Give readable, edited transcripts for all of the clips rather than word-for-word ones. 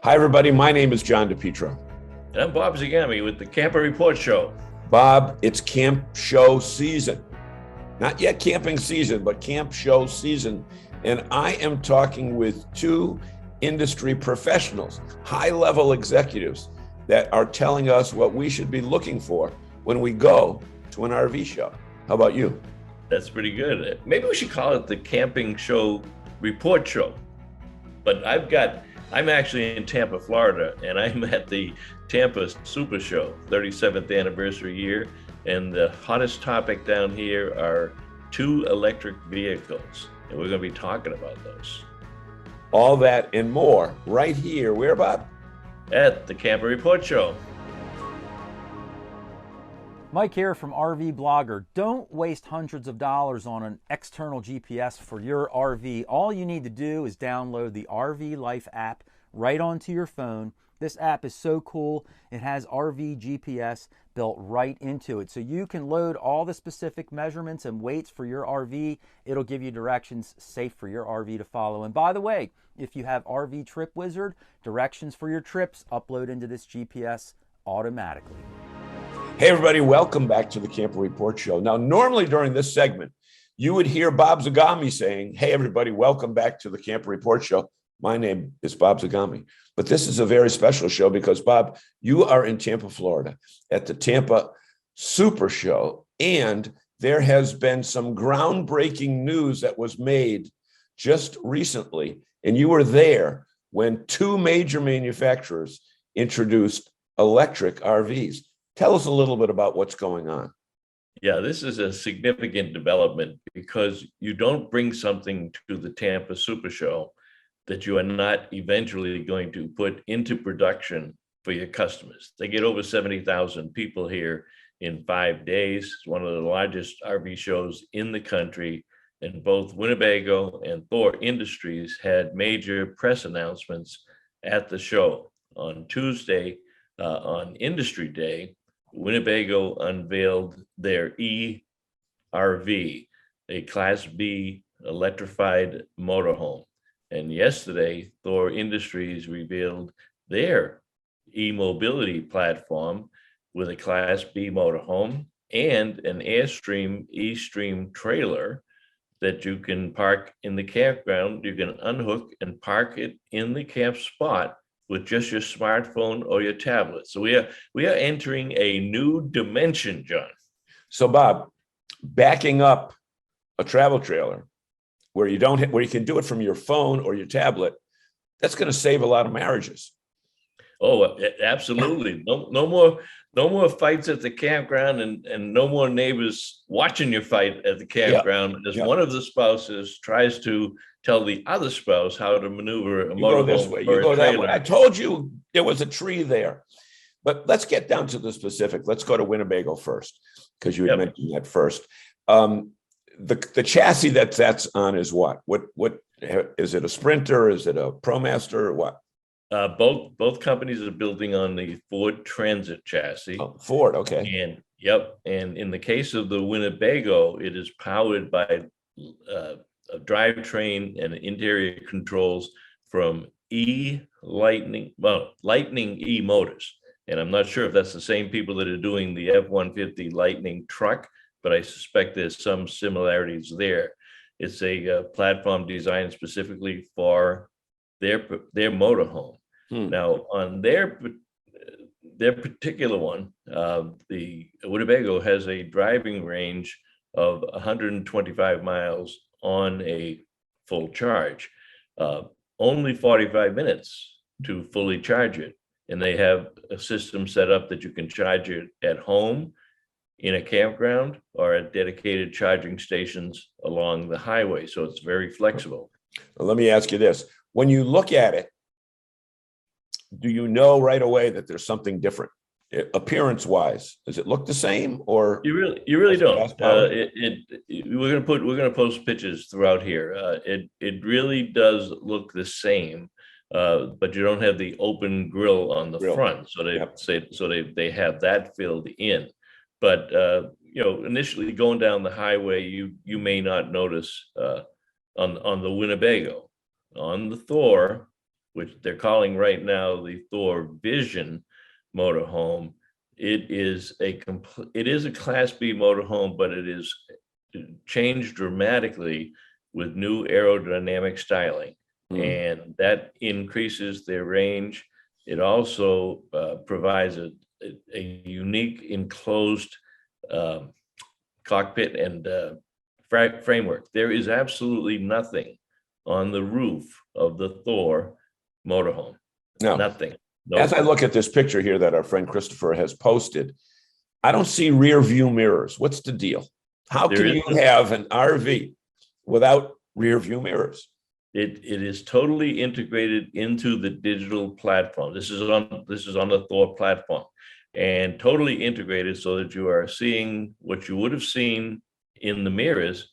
Hi, everybody. My name is John DePietro. And I'm Bob Zagami with the Camper Report Show. Bob, it's camp show season. Not yet camping season, but camp show season. And I am talking with two industry professionals, high-level executives that are telling us what we should be looking for when we go to an RV show. How about you? That's pretty good. Maybe we should call it the Camping Show Report Show. But I'm actually in Tampa, Florida, and I'm at the Tampa SuperShow, 37th anniversary year. And the hottest topic down here are 2 electric vehicles. And we're going to be talking about those. All that and more right here. Where, Bob? At the Camper Report Show. Mike here from RV Blogger. Don't waste hundreds of dollars on an external GPS for your RV. All you need to do is download the RV Life app right onto your phone. This app is so cool. It has RV GPS built right into it. So you can load all the specific measurements and weights for your RV. It'll give you directions safe for your RV to follow. And by the way, if you have RV Trip Wizard, directions for your trips upload into this GPS automatically. Hey, everybody, welcome back to the Camper Report Show. Now, normally during this segment, you would hear Bob Zagami saying, hey, everybody, welcome back to the Camper Report Show. My name is Bob Zagami. But this is a very special show because, Bob, you are in Tampa, Florida at the Tampa Super Show, and there has been some groundbreaking news that was made just recently, and you were there when 2 major manufacturers introduced electric RVs. Tell us a little bit about what's going on. Yeah, this is a significant development because you don't bring something to the Tampa Super Show that you are not eventually going to put into production for your customers. They get over 70,000 people here in 5 days. It's one of the largest RV shows in the country, and both Winnebago and Thor Industries had major press announcements at the show. On Tuesday, on Industry Day, Winnebago unveiled their e-RV, a Class B electrified motorhome. And yesterday, Thor Industries revealed their e-mobility platform with a Class B motorhome and an Airstream E-Stream trailer that you can park in the campground. You can unhook and park it in the camp spot with just your smartphone or your tablet. So we are entering a new dimension, John. So, Bob, backing up a travel trailer where you can do it from your phone or your tablet, that's going to save a lot of marriages. Oh, absolutely. No more fights at the campground, and no more neighbors watching your fight at the campground as one of the spouses tries to tell the other spouse how to maneuver a motorhome. Go this way, you go that way. I told you there was a tree there. But let's get down to the specific. Let's go to Winnebago first, because you had mentioned that first. The chassis that's on is what? What is it? A Sprinter? Is it a ProMaster or what? Both companies are building on the Ford Transit chassis. Oh, Ford, okay. And in the case of the Winnebago, it is powered by a drivetrain and interior controls from Lightning E Motors. And I'm not sure if that's the same people that are doing the F-150 Lightning truck, but I suspect there's some similarities there. It's a platform designed specifically for their motorhome. Now, on their particular one, the Winnebago has a driving range of 125 miles on a full charge, only 45 minutes to fully charge it. And they have a system set up that you can charge it at home, in a campground, or at dedicated charging stations along the highway. So it's very flexible. Well, let me ask you this. When you look at it, do you know right away that there's something different appearance wise? Does it look the same, or you really don't? We're gonna post pictures throughout here. It really does look the same, but you don't have the open grill on the front. So they have that filled in. But initially going down the highway, you may not notice on the Winnebago. On the Thor, which they're calling right now the Thor Vision motorhome, it is a Class B motorhome, but it is changed dramatically with new aerodynamic styling, and that increases their range. It also provides a unique enclosed cockpit and framework. There is absolutely nothing on the roof of the Thor motorhome. No. Nothing. No. As I look at this picture here that our friend Christopher has posted, I don't see rear view mirrors. What's the deal? How can you have an RV without rear view mirrors? It is totally integrated into the digital platform. This is on the Thor platform, and totally integrated so that you are seeing what you would have seen in the mirrors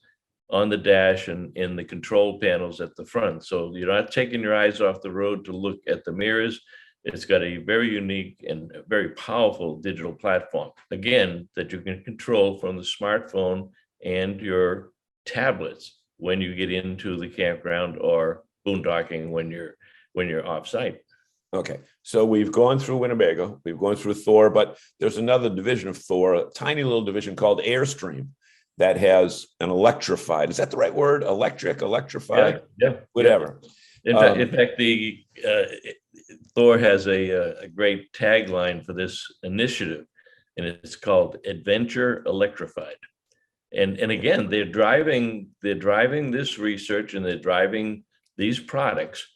on the dash and in the control panels at the front. So you're not taking your eyes off the road to look at the mirrors. It's got a very unique and very powerful digital platform, again, that you can control from the smartphone and your tablets when you get into the campground or boondocking when you're off site. Okay, so we've gone through Winnebago, we've gone through Thor, but there's another division of Thor, a tiny little division called Airstream that has an electrified, is that the right word? Electrified? Yeah. Whatever. Yeah. In fact, the Thor has a great tagline for this initiative, and it's called Adventure Electrified. And again, they're driving this research, and they're driving these products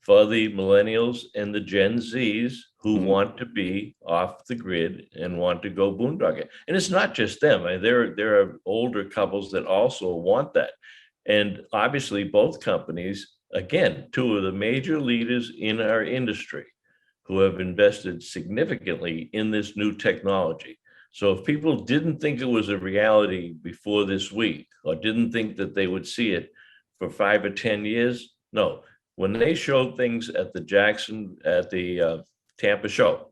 for the millennials and the Gen Zs who want to be off the grid and want to go boondocking. And it's not just them. I mean, there are older couples that also want that. And obviously both companies, again, two of the major leaders in our industry who have invested significantly in this new technology. So if people didn't think it was a reality before this week, or didn't think that they would see it for 5 or 10 years, no. When they showed things at the Tampa show,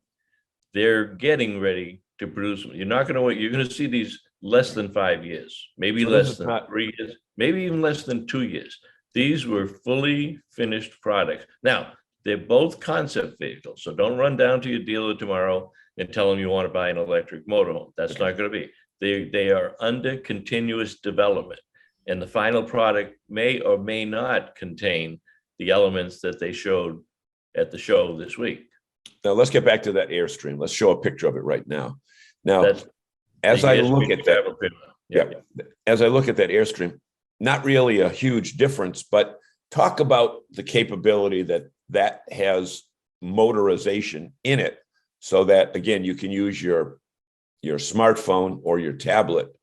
they're getting ready to produce them. You're not going to wait. You're going to see these less than 5 years, maybe less than 3 years, maybe even less than 2 years. These were fully finished products. Now, they're both concept vehicles, so don't run down to your dealer tomorrow and tell them you want to buy an electric motorhome. That's not going to be. They are under continuous development, and the final product may or may not contain the elements that they showed at the show this week. Now let's get back to that Airstream. Let's show a picture of it right now. Now, as I look at that, as I look at that Airstream, not really a huge difference, but talk about the capability that has motorization in it, so that again you can use your smartphone or your tablet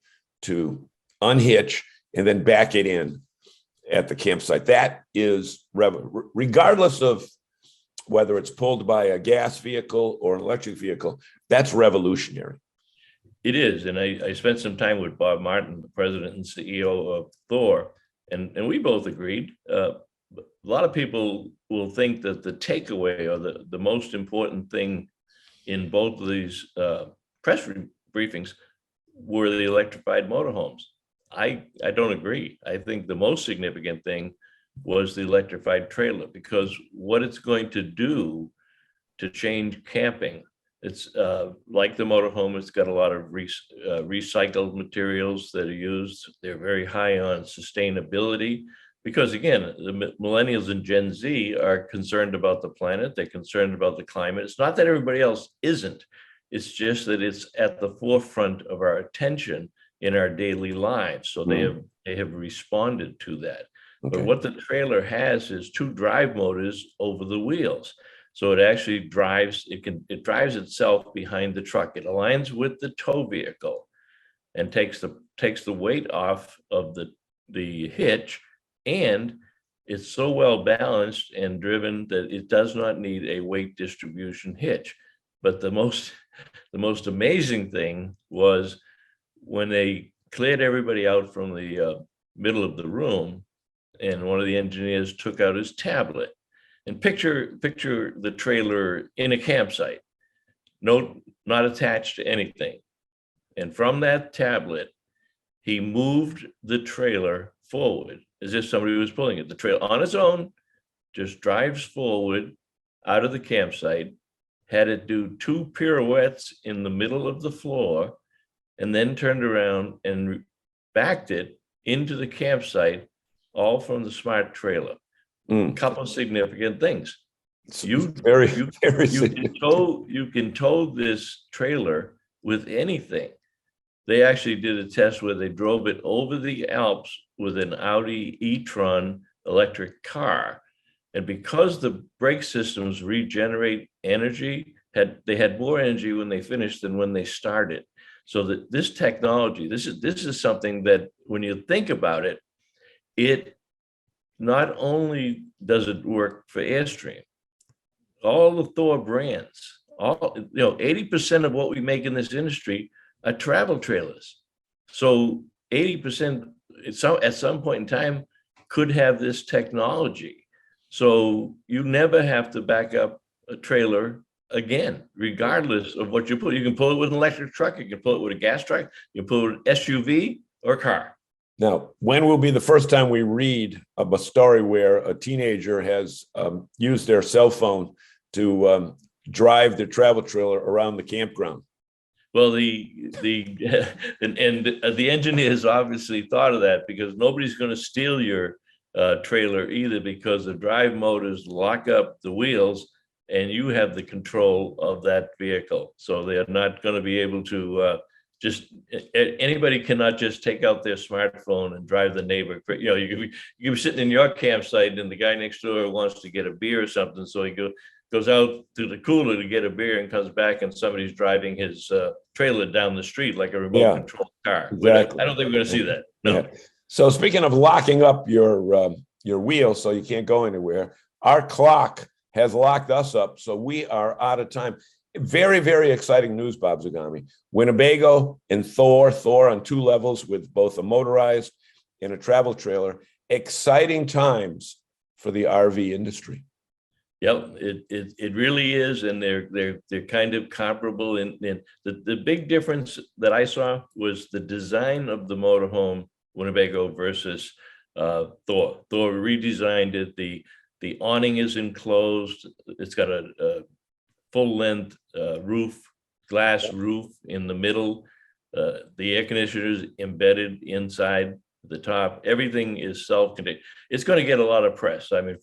to unhitch and then back it in at the campsite. That is, regardless of whether it's pulled by a gas vehicle or an electric vehicle, that's revolutionary. It is. And I spent some time with Bob Martin, the president and CEO of Thor, and we both agreed. A lot of people will think that the takeaway or the most important thing in both of these press briefings were the electrified motorhomes. I don't agree. I think the most significant thing was the electrified trailer, because what it's going to do to change camping, it's like the motorhome, it's got a lot of recycled materials that are used. They're very high on sustainability, because again, the millennials and Gen Z are concerned about the planet. They're concerned about the climate. It's not that everybody else isn't. It's just that it's at the forefront of our attention in our daily lives. So they have responded to that. Okay. But what the trailer has is 2 drive motors over the wheels. So it actually drives itself behind the truck. It aligns with the tow vehicle and takes the weight off of the hitch, and it's so well balanced and driven that it does not need a weight distribution hitch. But the most amazing thing was when they cleared everybody out from the middle of the room, and one of the engineers took out his tablet, and picture the trailer in a campsite, not attached to anything. And from that tablet, he moved the trailer forward as if somebody was pulling it. The trailer on its own just drives forward out of the campsite, had it do 2 pirouettes in the middle of the floor, and then turned around and backed it into the campsite, all from the smart trailer. A couple of significant things. You can tow this trailer with anything. They actually did a test where they drove it over the Alps with an Audi e-tron electric car. And because the brake systems regenerate energy, they had more energy when they finished than when they started. So that this technology, this is something that when you think about it, it not only does it work for Airstream, all the Thor brands, 80% of what we make in this industry are travel trailers. So 80% at some point in time could have this technology. So you never have to back up a trailer again, regardless of what you put. You can pull it with an electric truck, you can pull it with a gas truck, you can pull it with an SUV or car. Now, when will be the first time we read of a story where a teenager has used their cell phone to drive their travel trailer around the campground? Well, the engineers obviously thought of that, because nobody's going to steal your trailer either, because the drive motors lock up the wheels and you have the control of that vehicle. So they're not going to be able to anybody cannot just take out their smartphone and drive the neighbor. You can be sitting in your campsite and the guy next door wants to get a beer or something. So he goes out to the cooler to get a beer and comes back and somebody's driving his trailer down the street like a remote control car. Exactly. I don't think we're going to see that. No. Yeah. So speaking of locking up your wheels so you can't go anywhere, our clock has locked us up, so we are out of time. Very, very exciting news, Bob Zagami. Winnebago and Thor on 2 levels with both a motorized and a travel trailer. Exciting times for the RV industry. Yep, it really is, and they're kind of comparable. In the big difference that I saw was the design of the motorhome Winnebago versus Thor. Thor redesigned it. The awning is enclosed. It's got a full-length glass roof in the middle. The air conditioner is embedded inside the top. Everything is self-contained. It's going to get a lot of press. I mean,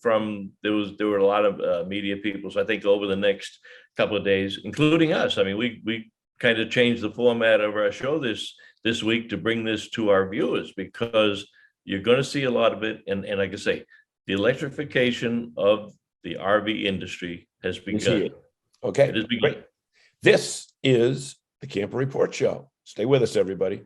there were a lot of media people. So I think over the next couple of days, including us, I mean, we kind of changed the format of our show this week to bring this to our viewers, because you're going to see a lot of it. And like I say, the electrification of the RV industry has begun. Okay. It has begun. Great. This is the Camper Report Show. Stay with us, everybody.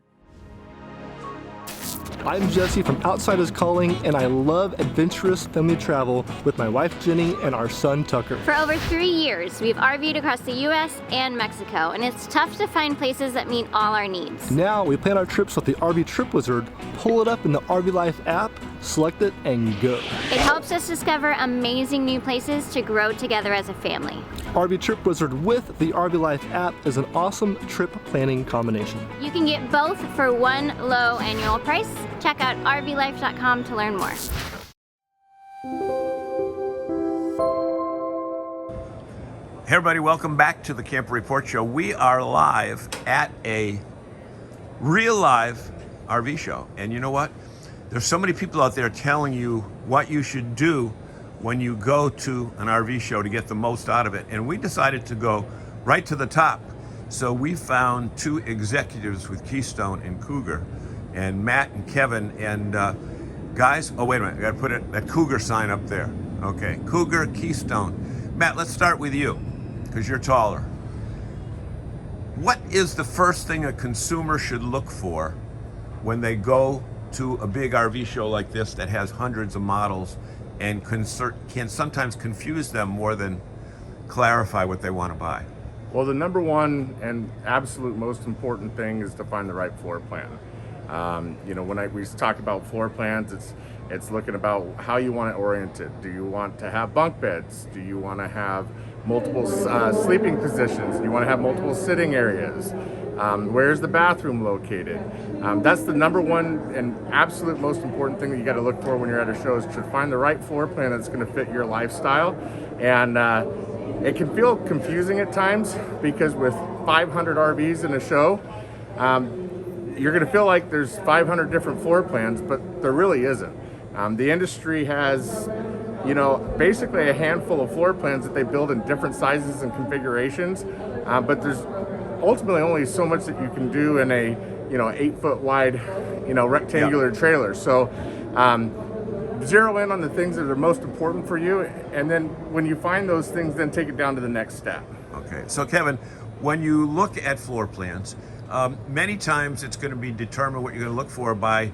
I'm Jesse from Outsiders Calling, and I love adventurous family travel with my wife Jenny and our son Tucker. For over 3 years, we've RV'd across the U.S. and Mexico, and it's tough to find places that meet all our needs. Now we plan our trips with the RV Trip Wizard, pull it up in the RV Life app, select it, and go. It helps us discover amazing new places to grow together as a family. RV Trip Wizard with the RV Life app is an awesome trip planning combination. You can get both for one low annual price. Check out rvlife.com to learn more. Hey everybody, welcome back to the Camper Report Show. We are live at a real live RV show. And you know what? There's so many people out there telling you what you should do when you go to an RV show to get the most out of it. And we decided to go right to the top. So we found 2 executives with Keystone and Cougar, and Matt and Kevin. And guys, oh, wait a minute, I gotta put that Cougar sign up there. Okay, Cougar, Keystone. Matt, let's start with you, because you're taller. What is the first thing a consumer should look for when they go to a big RV show like this that has hundreds of models and can sometimes confuse them more than clarify what they want to buy? Well, the number one and absolute most important thing is to find the right floor plan. When we talk about floor plans, it's looking about how you want it oriented. Do you want to have bunk beds? Do you want to have multiple sleeping positions? Do you want to have multiple sitting areas? Where's the bathroom located? That's the number one and absolute most important thing that you got to look for when you're at a show, is to find the right floor plan that's going to fit your lifestyle. And it can feel confusing at times, because with 500 RVs in a show, you're going to feel like there's 500 different floor plans, but there really isn't. The industry has, basically a handful of floor plans that they build in different sizes and configurations, but there's ultimately only so much that you can do in a 8-foot wide rectangular trailer. So zero in on the things that are most important for you, and then when you find those things, then take it down to the next step. Okay, so Kevin, when you look at floor plans, many times it's going to be determined what you're going to look for by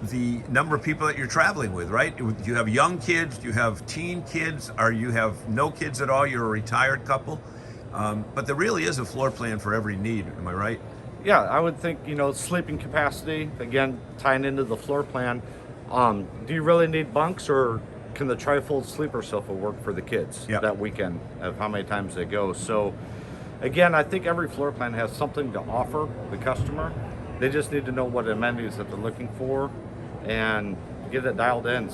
the number of people that you're traveling with, right? Do you have young kids? Do you have teen kids? Or you have no kids at all? You're a retired couple? But there really is a floor plan for every need. Am I right? Yeah, I would think, sleeping capacity, again, tying into the floor plan. Do you really need bunks, or can the trifold sleeper sofa work for the kids that weekend of how many times they go? So again, I think every floor plan has something to offer the customer. They just need to know what amenities that they're looking for and get it dialed in.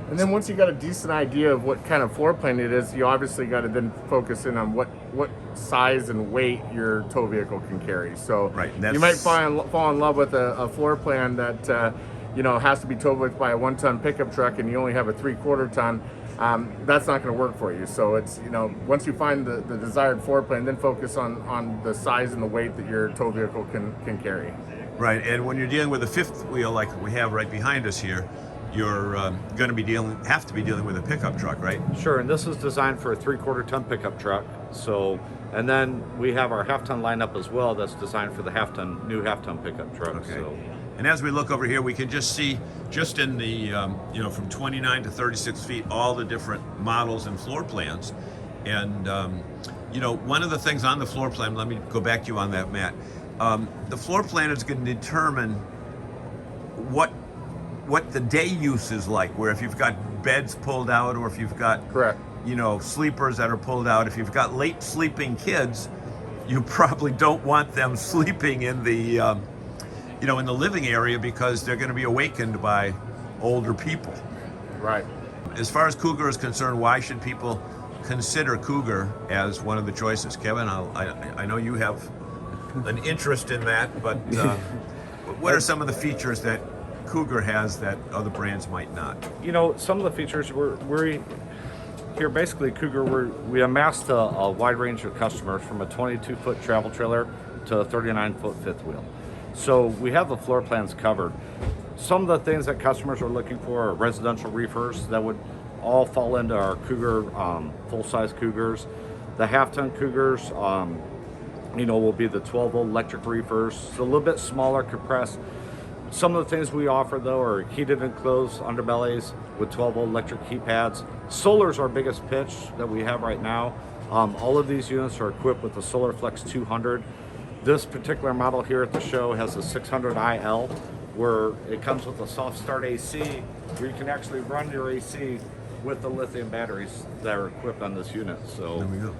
And then once you got a decent idea of what kind of floor plan it is, you obviously got to then focus in on what size and weight your tow vehicle can carry. So you might fall in love with a floor plan that has to be towed with by a 1-ton pickup truck, and you only have a 3/4 ton. That's not going to work for you. So it's, once you find the desired floor plan, then focus on the size and the weight that your tow vehicle can carry. Right, and when you're dealing with a fifth wheel like we have right behind us here, you're going to have to be dealing with a pickup truck, right? Sure, and this is designed for a 3/4 ton pickup truck. So, and then we have our half-ton lineup as well that's designed for the new half-ton pickup truck. Okay. So. And as we look over here, we can just see, just in the, from 29 to 36 feet, all the different models and floor plans. And, one of the things on the floor plan, let me go back to you on that, Matt. The floor plan is going to determine what the day use is like, where if you've got beds pulled out, or if you've got, sleepers that are pulled out. If you've got late sleeping kids, you probably don't want them sleeping in the, in the living area, because they're going to be awakened by older people. Right. As far as Cougar is concerned, why should people consider Cougar as one of the choices? Kevin, I know you have an interest in that, but what are some of the features that Cougar has that other brands might not? Some of the features we're here, basically Cougar, we amassed a wide range of customers, from a 22-foot travel trailer to a 39-foot fifth wheel. So we have the floor plans covered. Some of the things that customers are looking for are residential reefers that would all fall into our Cougar, full-size Cougars. The half-ton Cougars, will be the 12-volt electric reefers. So a little bit smaller, compressed. Some of the things we offer, though, are heated and closed underbellies with 12-volt electric heat pads. Solar is our biggest pitch that we have right now. All of these units are equipped with the Solar Flex 200. This particular model here at the show has a 600 IL, where it comes with a soft start AC, where you can actually run your AC with the lithium batteries that are equipped on this unit. So there we go.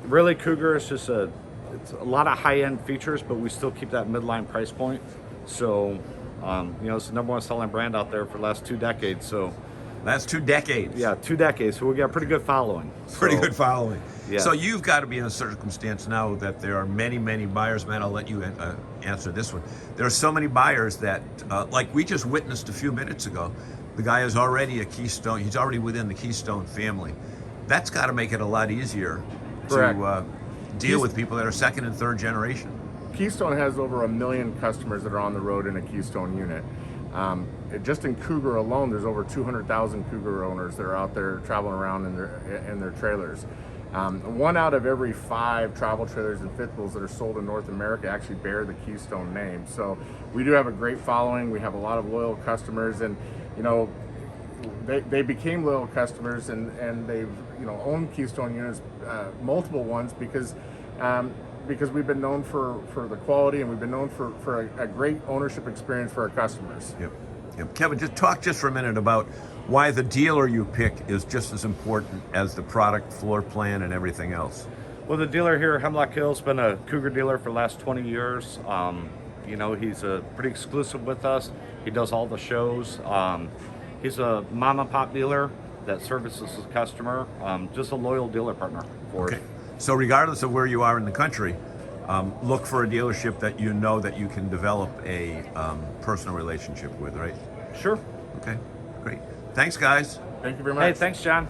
Really, Cougar is just it's a lot of high-end features, but we still keep that midline price point. So, it's the #1 selling brand out there for the last 2 decades. So, that's 2 decades. Yeah, 2 decades. So we got a pretty good following. Pretty good following. Yeah. So you've got to be in a circumstance now that there are many, many buyers. Matt, I'll let you answer this one. There are so many buyers that, like we just witnessed a few minutes ago, the guy is already a Keystone. He's already within the Keystone family. That's got to make it a lot easier to deal with people that are second and third generation. Keystone has over 1 million customers that are on the road in a Keystone unit. Just in Cougar alone, there's over 200,000 Cougar owners that are out there traveling around in their trailers. 1 out of every 5 travel trailers and fifth wheels that are sold in North America actually bear the Keystone name. So we do have a great following. We have a lot of loyal customers, and they became loyal customers, and they've owned Keystone units, multiple ones, because we've been known for the quality, and we've been known for a great ownership experience for our customers. Yep. Kevin, talk for a minute about why the dealer you pick is just as important as the product, floor plan, and everything else. Well, the dealer here, Hemlock Hill's been a Cougar dealer for the last 20 years. You know, he's pretty exclusive with us. He does all the shows. He's a mom and pop dealer that services his customer. Just a loyal dealer partner for us. Okay. So regardless of where you are in the country, look for a dealership that you know that you can develop a personal relationship with, right? Sure. Okay, great. Thanks, guys. Thank you very much. Hey, thanks, John.